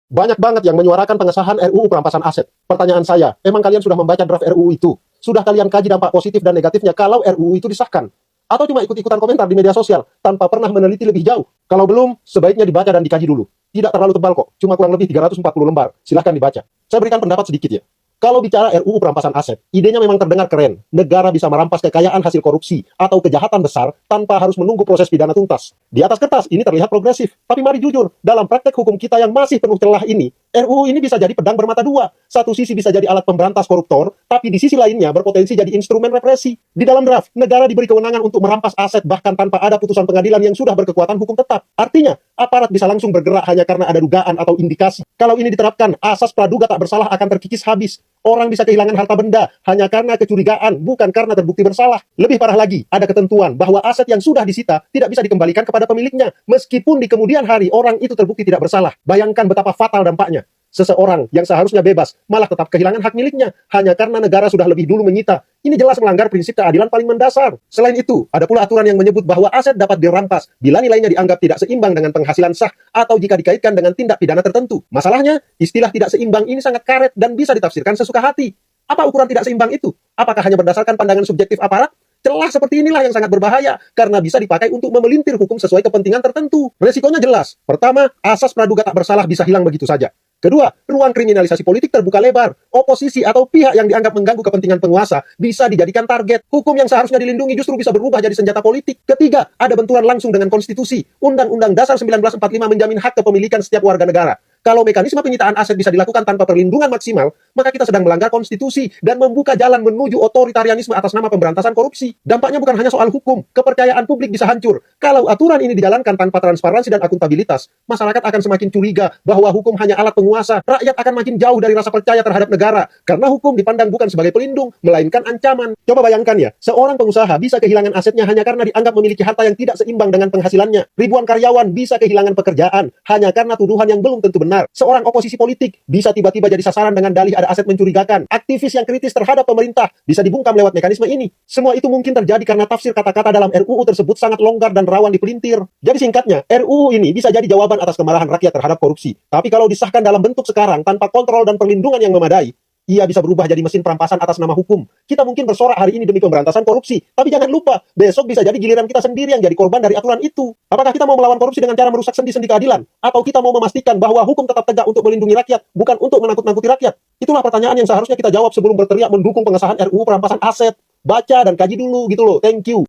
Banyak banget yang menyuarakan pengesahan RUU perampasan aset. Pertanyaan saya, emang kalian sudah membaca draft RUU itu? Sudah kalian kaji dampak positif dan negatifnya kalau RUU itu disahkan? Atau cuma ikut-ikutan komentar di media sosial tanpa pernah meneliti lebih jauh? Kalau belum, sebaiknya dibaca dan dikaji dulu. Tidak terlalu tebal kok, cuma kurang lebih 340 lembar. Silahkan dibaca. Saya berikan pendapat sedikit ya. Kalau bicara RUU perampasan aset, idenya memang terdengar keren. Negara bisa merampas kekayaan hasil korupsi atau kejahatan besar tanpa harus menunggu proses pidana tuntas. Di atas kertas ini terlihat progresif. Tapi mari jujur, dalam praktek hukum kita yang masih penuh celah ini, RUU ini bisa jadi pedang bermata dua. Satu sisi bisa jadi alat pemberantas koruptor, tapi di sisi lainnya berpotensi jadi instrumen represi. Di dalam draft, negara diberi kewenangan untuk merampas aset bahkan tanpa ada putusan pengadilan yang sudah berkekuatan hukum tetap. Artinya, aparat bisa langsung bergerak hanya karena ada dugaan atau indikasi. Kalau ini diterapkan, asas praduga tak bersalah akan terkikis habis. Orang bisa kehilangan harta benda hanya karena kecurigaan, bukan karena terbukti bersalah. Lebih parah lagi, ada ketentuan bahwa aset yang sudah disita tidak bisa dikembalikan kepada pemiliknya, meskipun di kemudian hari orang itu terbukti tidak bersalah. Bayangkan betapa fatal dampaknya. Seseorang yang seharusnya bebas malah tetap kehilangan hak miliknya hanya karena negara sudah lebih dulu menyita. Ini jelas melanggar prinsip keadilan paling mendasar. Selain itu, ada pula aturan yang menyebut bahwa aset dapat dirampas bila nilainya dianggap tidak seimbang dengan penghasilan sah atau jika dikaitkan dengan tindak pidana tertentu. Masalahnya, istilah tidak seimbang ini sangat karet dan bisa ditafsirkan sesuka hati. Apa ukuran tidak seimbang itu? Apakah hanya berdasarkan pandangan subjektif aparat? Celah seperti inilah yang sangat berbahaya karena bisa dipakai untuk memelintir hukum sesuai kepentingan tertentu. Resikonya jelas. Pertama, asas praduga tak bersalah bisa hilang begitu saja. Kedua, ruang kriminalisasi politik terbuka lebar. Oposisi atau pihak yang dianggap mengganggu kepentingan penguasa bisa dijadikan target. Hukum yang seharusnya dilindungi justru bisa berubah jadi senjata politik. Ketiga, ada benturan langsung dengan konstitusi. Undang-Undang Dasar 1945 menjamin hak kepemilikan setiap warga negara. Kalau mekanisme penyitaan aset bisa dilakukan tanpa perlindungan maksimal, maka kita sedang melanggar konstitusi dan membuka jalan menuju otoritarianisme atas nama pemberantasan korupsi. Dampaknya bukan hanya soal hukum, kepercayaan publik bisa hancur. Kalau aturan ini dijalankan tanpa transparansi dan akuntabilitas, masyarakat akan semakin curiga bahwa hukum hanya alat penguasa. Rakyat akan makin jauh dari rasa percaya terhadap negara, karena hukum dipandang bukan sebagai pelindung, melainkan ancaman. Coba bayangkan ya, seorang pengusaha bisa kehilangan asetnya hanya karena dianggap memiliki harta yang tidak seimbang dengan penghasilannya. Ribuan karyawan bisa kehilangan pekerjaan hanya karena tuduhan yang belum tentu benar. Seorang oposisi politik bisa tiba-tiba jadi sasaran dengan dalih ada aset mencurigakan. Aktivis yang kritis terhadap pemerintah bisa dibungkam lewat mekanisme ini. Semua itu mungkin terjadi karena tafsir kata-kata dalam RUU tersebut sangat longgar dan rawan dipelintir. Jadi singkatnya, RUU ini bisa jadi jawaban atas kemarahan rakyat terhadap korupsi. Tapi kalau disahkan dalam bentuk sekarang tanpa kontrol dan perlindungan yang memadai, ia bisa berubah jadi mesin perampasan atas nama hukum. Kita mungkin bersorak hari ini demi pemberantasan korupsi, tapi jangan lupa, besok bisa jadi giliran kita sendiri yang jadi korban dari aturan itu. Apakah kita mau melawan korupsi dengan cara merusak sendi-sendi keadilan? Atau kita mau memastikan bahwa hukum tetap tegak untuk melindungi rakyat, bukan untuk menakut-nakuti rakyat? Itulah pertanyaan yang seharusnya kita jawab sebelum berteriak mendukung pengesahan RUU perampasan aset. Baca dan kaji dulu gitu loh. Thank you.